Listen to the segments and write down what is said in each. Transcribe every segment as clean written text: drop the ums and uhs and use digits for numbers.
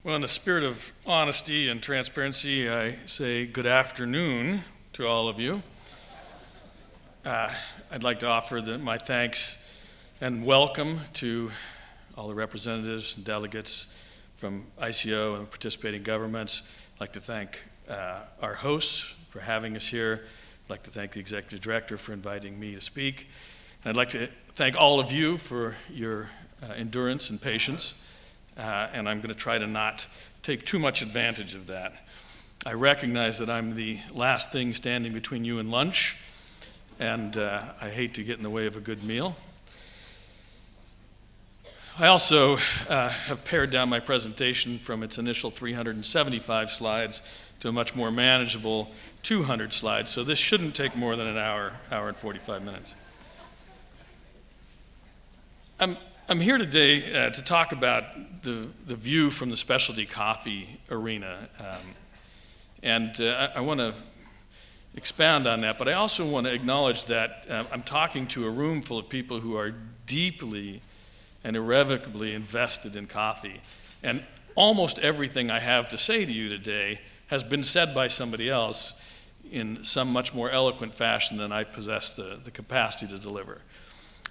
Well, in the spirit of honesty and transparency, I say good afternoon to all of you. I'd like to offer my thanks and welcome to all the representatives and delegates from ICO and participating governments. I'd like to thank our hosts for having us here. I'd like to thank the Executive Director for inviting me to speak. And I'd like to thank all of you for your endurance and patience. And I'm going to try to not take too much advantage of that. I recognize that I'm the last thing standing between you and lunch, and I hate to get in the way of a good meal. I also have pared down my presentation from its initial 375 slides to a much more manageable 200 slides, so this shouldn't take more than an hour and 45 minutes. I'm here today to talk about the view from the specialty coffee arena. I want to expound on that, but I also want to acknowledge that I'm talking to a room full of people who are deeply and irrevocably invested in coffee. And almost everything I have to say to you today has been said by somebody else in some much more eloquent fashion than I possess the capacity to deliver.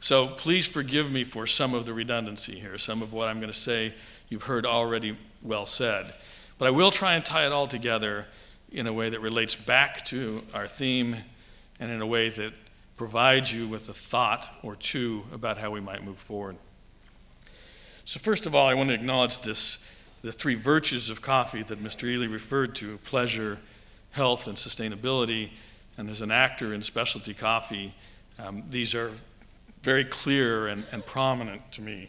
So please forgive me for some of the redundancy here. Some of what I'm going to say you've heard already well said. But I will try and tie it all together in a way that relates back to our theme and in a way that provides you with a thought or two about how we might move forward. So first of all, I want to acknowledge the three virtues of coffee that Mr. Ely referred to: pleasure, health, and sustainability. And as an actor in specialty coffee, these are very clear and prominent to me.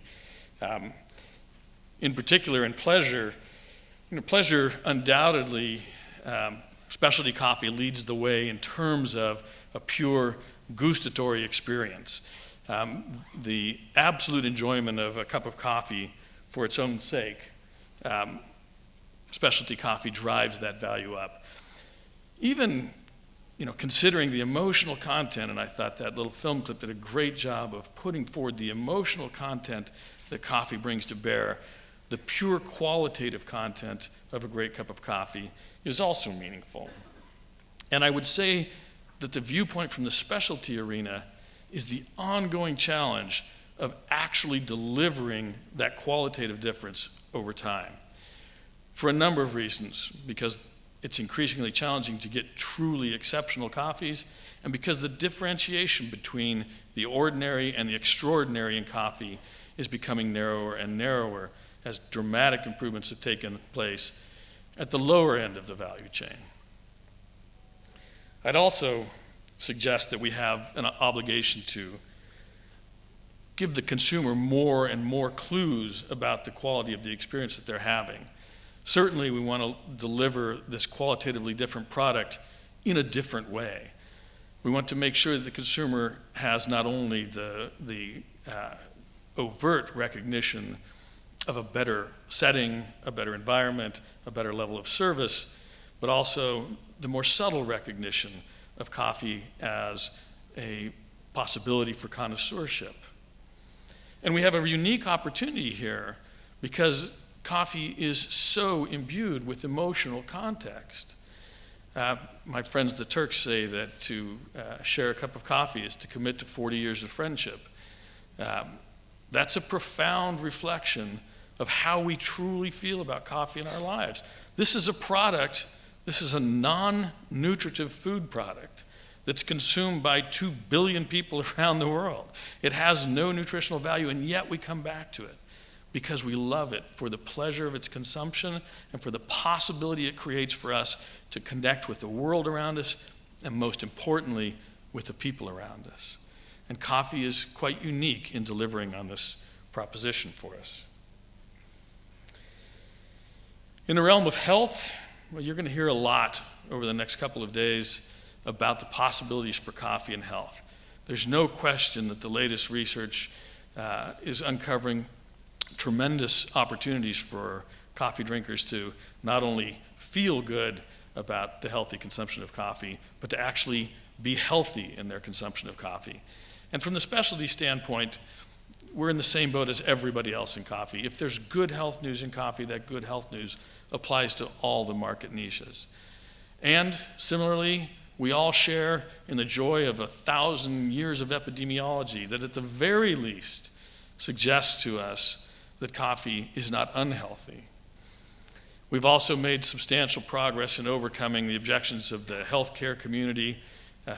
In particular, in pleasure, pleasure undoubtedly, specialty coffee leads the way in terms of a pure gustatory experience. The absolute enjoyment of a cup of coffee for its own sake, specialty coffee drives that value up. Even considering the emotional content, and I thought that little film clip did a great job of putting forward the emotional content that coffee brings to bear, the pure qualitative content of a great cup of coffee is also meaningful. And I would say that the viewpoint from the specialty arena is the ongoing challenge of actually delivering that qualitative difference over time. For a number of reasons, because it's increasingly challenging to get truly exceptional coffees, and because the differentiation between the ordinary and the extraordinary in coffee is becoming narrower and narrower as dramatic improvements have taken place at the lower end of the value chain. I'd also suggest that we have an obligation to give the consumer more and more clues about the quality of the experience that they're having. Certainly, we want to deliver this qualitatively different product in a different way. We want to make sure that the consumer has not only the overt recognition of a better setting, a better environment, a better level of service, but also the more subtle recognition of coffee as a possibility for connoisseurship. And we have a unique opportunity here because coffee is so imbued with emotional context. My friends the Turks say that to share a cup of coffee is to commit to 40 years of friendship. That's a profound reflection of how we truly feel about coffee in our lives. This is a product, this is a non-nutritive food product that's consumed by 2 billion people around the world. It has no nutritional value, and yet we come back to it because we love it for the pleasure of its consumption and for the possibility it creates for us to connect with the world around us and, most importantly, with the people around us. And coffee is quite unique in delivering on this proposition for us. In the realm of health, well, you're going to hear a lot over the next couple of days about the possibilities for coffee and health. There's no question that the latest research is uncovering tremendous opportunities for coffee drinkers to not only feel good about the healthy consumption of coffee, but to actually be healthy in their consumption of coffee. And from the specialty standpoint, we're in the same boat as everybody else in coffee. If there's good health news in coffee, that good health news applies to all the market niches. And similarly, we all share in the joy of 1,000 years of epidemiology that at the very least suggests to us that coffee is not unhealthy. We've also made substantial progress in overcoming the objections of the healthcare community,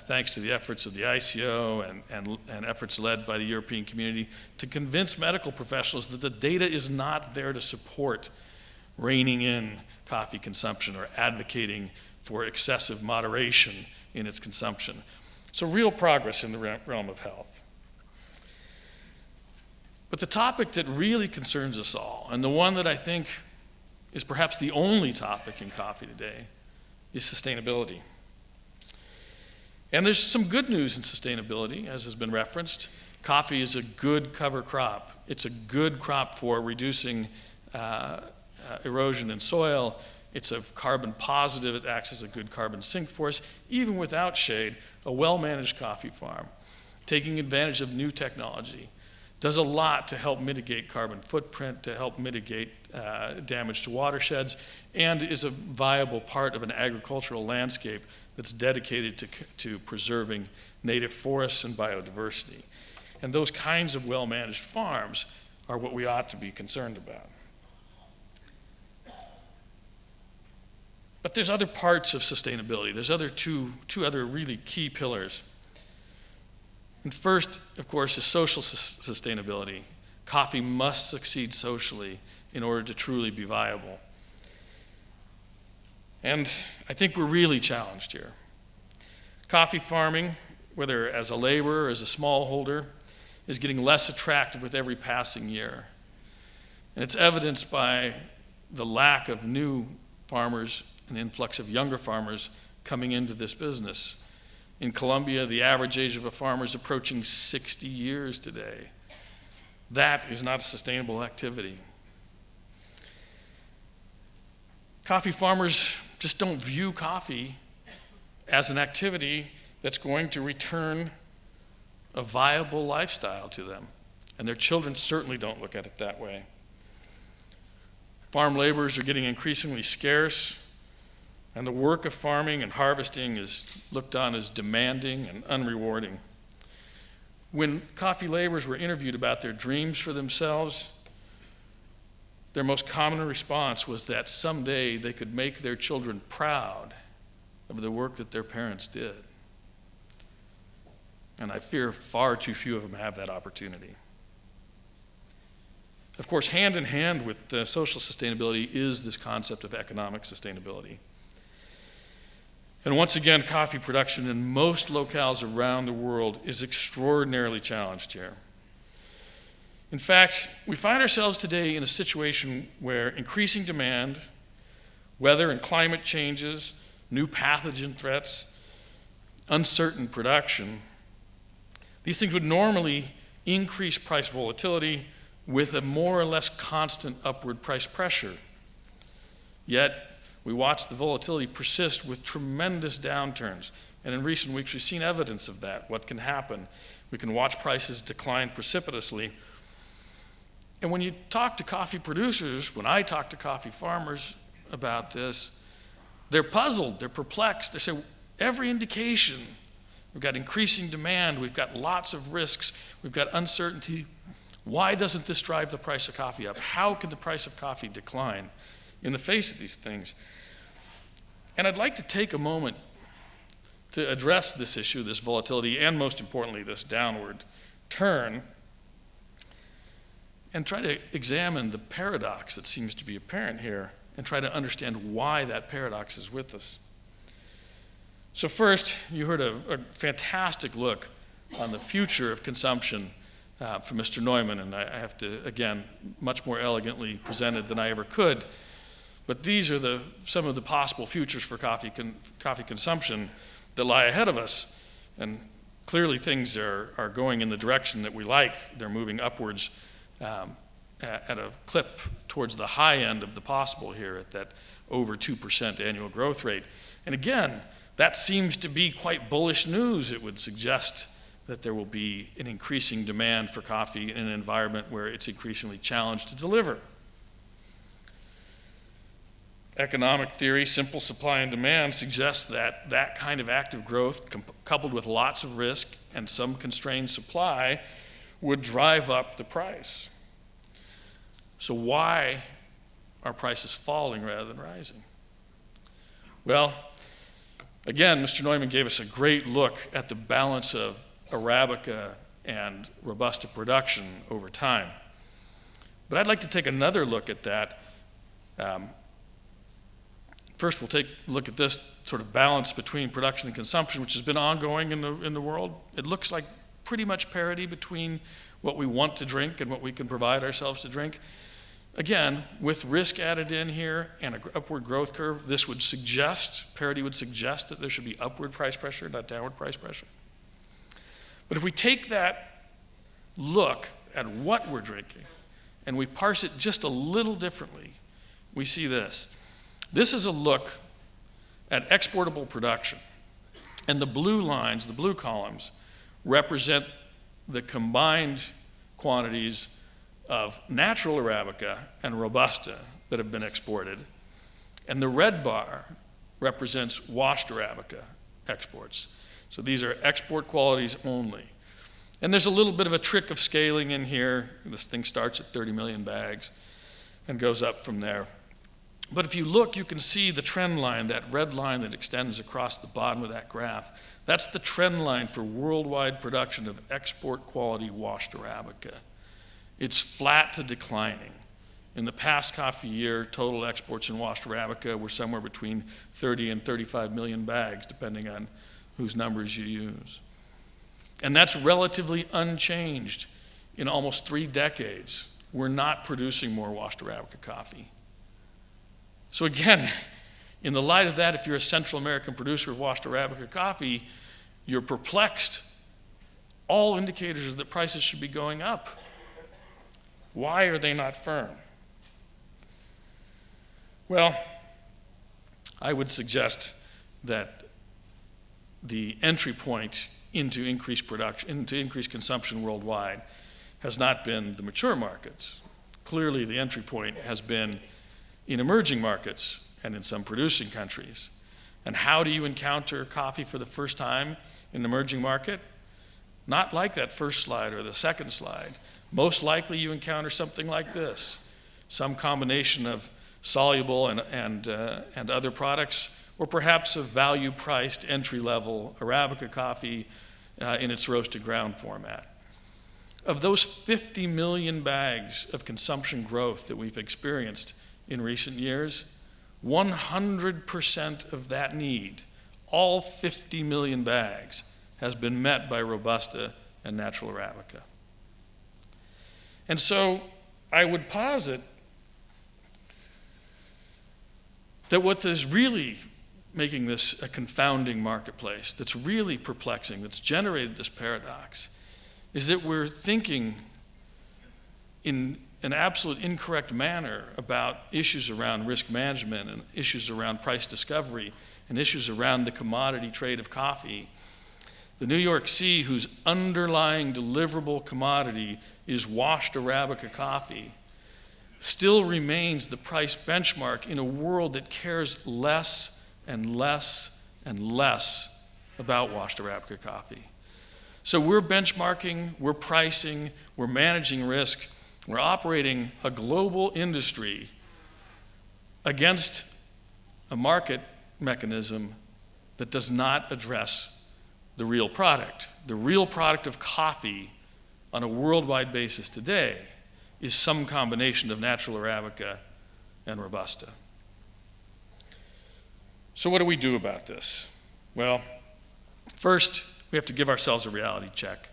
thanks to the efforts of the ICO and efforts led by the European community to convince medical professionals that the data is not there to support reining in coffee consumption or advocating for excessive moderation in its consumption. So real progress in the realm of health. But the topic that really concerns us all, and the one that I think is perhaps the only topic in coffee today, is sustainability. And there's some good news in sustainability, as has been referenced. Coffee is a good cover crop. It's a good crop for reducing erosion in soil. It's a carbon positive. It acts as a good carbon sink for us. Even without shade, a well-managed coffee farm, taking advantage of new technology, does a lot to help mitigate carbon footprint, to help mitigate damage to watersheds, and is a viable part of an agricultural landscape that's dedicated to preserving native forests and biodiversity. And those kinds of well-managed farms are what we ought to be concerned about. But there's other parts of sustainability. There's two other really key pillars. And first, of course, is social sustainability. Coffee must succeed socially in order to truly be viable. And I think we're really challenged here. Coffee farming, whether as a laborer or as a smallholder, is getting less attractive with every passing year. And it's evidenced by the lack of new farmers, an influx of younger farmers coming into this business. In Colombia, the average age of a farmer is approaching 60 years today. That is not a sustainable activity. Coffee farmers just don't view coffee as an activity that's going to return a viable lifestyle to them. And their children certainly don't look at it that way. Farm laborers are getting increasingly scarce, and the work of farming and harvesting is looked on as demanding and unrewarding. When coffee laborers were interviewed about their dreams for themselves, their most common response was that someday they could make their children proud of the work that their parents did. And I fear far too few of them have that opportunity. Of course, hand in hand with social sustainability is this concept of economic sustainability. And once again, coffee production in most locales around the world is extraordinarily challenged here. In fact, we find ourselves today in a situation where increasing demand, weather and climate changes, new pathogen threats, uncertain production, these things would normally increase price volatility with a more or less constant upward price pressure. Yet, we watch the volatility persist with tremendous downturns. And in recent weeks, we've seen evidence of that, what can happen. We can watch prices decline precipitously. And when you talk to coffee producers, when I talk to coffee farmers about this, they're puzzled, they're perplexed. They say, every indication, we've got increasing demand, we've got lots of risks, we've got uncertainty. Why doesn't this drive the price of coffee up? How can the price of coffee decline in the face of these things? And I'd like to take a moment to address this issue, this volatility, and most importantly, this downward turn, and try to examine the paradox that seems to be apparent here, and try to understand why that paradox is with us. So first, you heard a fantastic look on the future of consumption from Mr. Neumann, and I have to, again, much more elegantly presented than I ever could. But these are some of the possible futures for coffee consumption that lie ahead of us. And clearly things are going in the direction that we like. They're moving upwards at a clip towards the high end of the possible here at that over 2% annual growth rate. And again, that seems to be quite bullish news. It would suggest that there will be an increasing demand for coffee in an environment where it's increasingly challenged to deliver. Economic theory, simple supply and demand, suggests that that kind of active growth, coupled with lots of risk and some constrained supply, would drive up the price. So why are prices falling rather than rising? Well, again, Mr. Neumann gave us a great look at the balance of Arabica and Robusta production over time. But I'd like to take another look at that. First, we'll take a look at this sort of balance between production and consumption, which has been ongoing in the world. It looks like pretty much parity between what we want to drink and what we can provide ourselves to drink. Again, with risk added in here and an upward growth curve, this would suggest, parity would suggest that there should be upward price pressure, not downward price pressure. But if we take that look at what we're drinking and we parse it just a little differently, we see this. This is a look at exportable production. And the blue lines, the blue columns, represent the combined quantities of natural Arabica and Robusta that have been exported. And the red bar represents washed Arabica exports. So these are export qualities only. And there's a little bit of a trick of scaling in here. This thing starts at 30 million bags and goes up from there. But if you look, you can see the trend line, that red line that extends across the bottom of that graph. That's the trend line for worldwide production of export quality washed Arabica. It's flat to declining. In the past coffee year, total exports in washed Arabica were somewhere between 30 and 35 million bags, depending on whose numbers you use. And that's relatively unchanged in almost 3 decades. We're not producing more washed Arabica coffee. So again, in the light of that, if you're a Central American producer of washed Arabica coffee, you're perplexed. All indicators are that prices should be going up. Why are they not firm? Well, I would suggest that the entry point into increased production, into increased consumption worldwide, has not been the mature markets. Clearly, the entry point has been in emerging markets and in some producing countries. And how do you encounter coffee for the first time in an emerging market? Not like that first slide or the second slide. Most likely you encounter something like this, some combination of soluble and other products, or perhaps a value-priced entry-level Arabica coffee in its roasted ground format. Of those 50 million bags of consumption growth that we've experienced in recent years, 100% of that need, all 50 million bags, has been met by Robusta and natural Arabica. And so I would posit that what is really making this a confounding marketplace, that's really perplexing, that's generated this paradox, is that we're thinking in an absolute incorrect manner about issues around risk management and issues around price discovery and issues around the commodity trade of coffee. The New York Sea, whose underlying deliverable commodity is washed Arabica coffee, still remains the price benchmark in a world that cares less and less and less about washed Arabica coffee. So we're benchmarking, we're pricing, we're managing risk, we're operating a global industry against a market mechanism that does not address the real product. The real product of coffee on a worldwide basis today is some combination of natural Arabica and Robusta. So what do we do about this? Well, first, we have to give ourselves a reality check.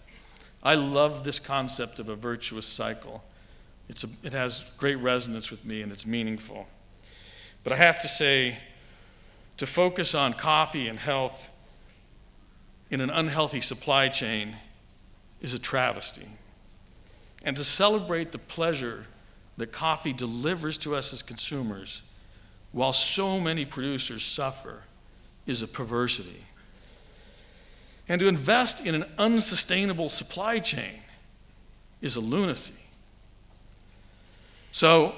I love this concept of a virtuous cycle. It has great resonance with me and it's meaningful. But I have to say, to focus on coffee and health in an unhealthy supply chain is a travesty. And to celebrate the pleasure that coffee delivers to us as consumers while so many producers suffer is a perversity. And to invest in an unsustainable supply chain is a lunacy. So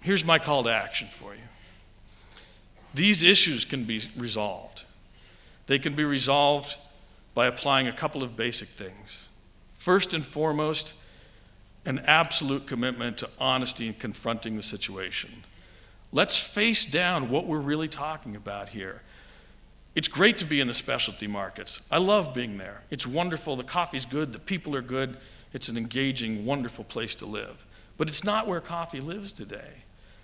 here's my call to action for you. These issues can be resolved. They can be resolved by applying a couple of basic things. First and foremost, an absolute commitment to honesty in confronting the situation. Let's face down what we're really talking about here. It's great to be in the specialty markets. I love being there. It's wonderful. The coffee's good. The people are good. It's an engaging, wonderful place to live. But it's not where coffee lives today.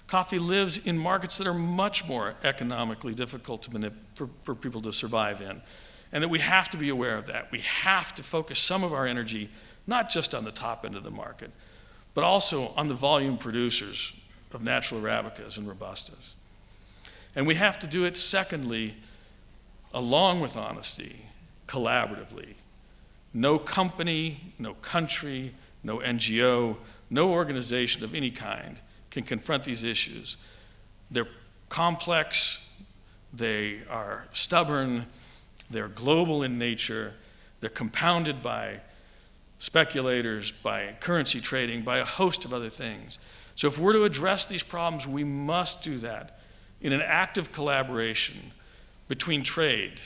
Coffee lives in markets that are much more economically difficult for people to survive in. And that we have to be aware of that. We have to focus some of our energy, not just on the top end of the market, but also on the volume producers of natural Arabicas and Robustas. And we have to do it, secondly, along with honesty, collaboratively. No company, no country, no NGO, no organization of any kind can confront these issues. They're complex, they are stubborn, they're global in nature, they're compounded by speculators, by currency trading, by a host of other things. So if we're to address these problems, we must do that in an active collaboration between trade,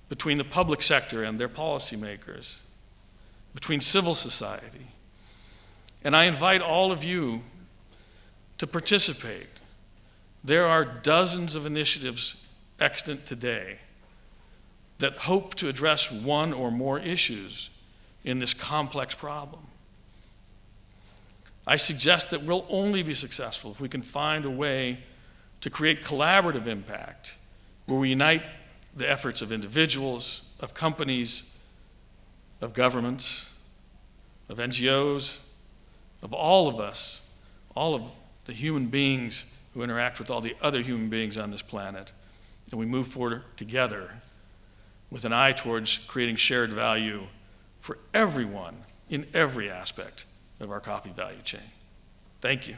between the public sector and their policymakers, between civil society. And I invite all of you to participate. There are dozens of initiatives extant today that hope to address one or more issues in this complex problem. I suggest that we'll only be successful if we can find a way to create collaborative impact where we unite the efforts of individuals, of companies, of governments, of NGOs, of all of us, all of the human beings who interact with all the other human beings on this planet. And we move forward together with an eye towards creating shared value for everyone in every aspect of our coffee value chain. Thank you.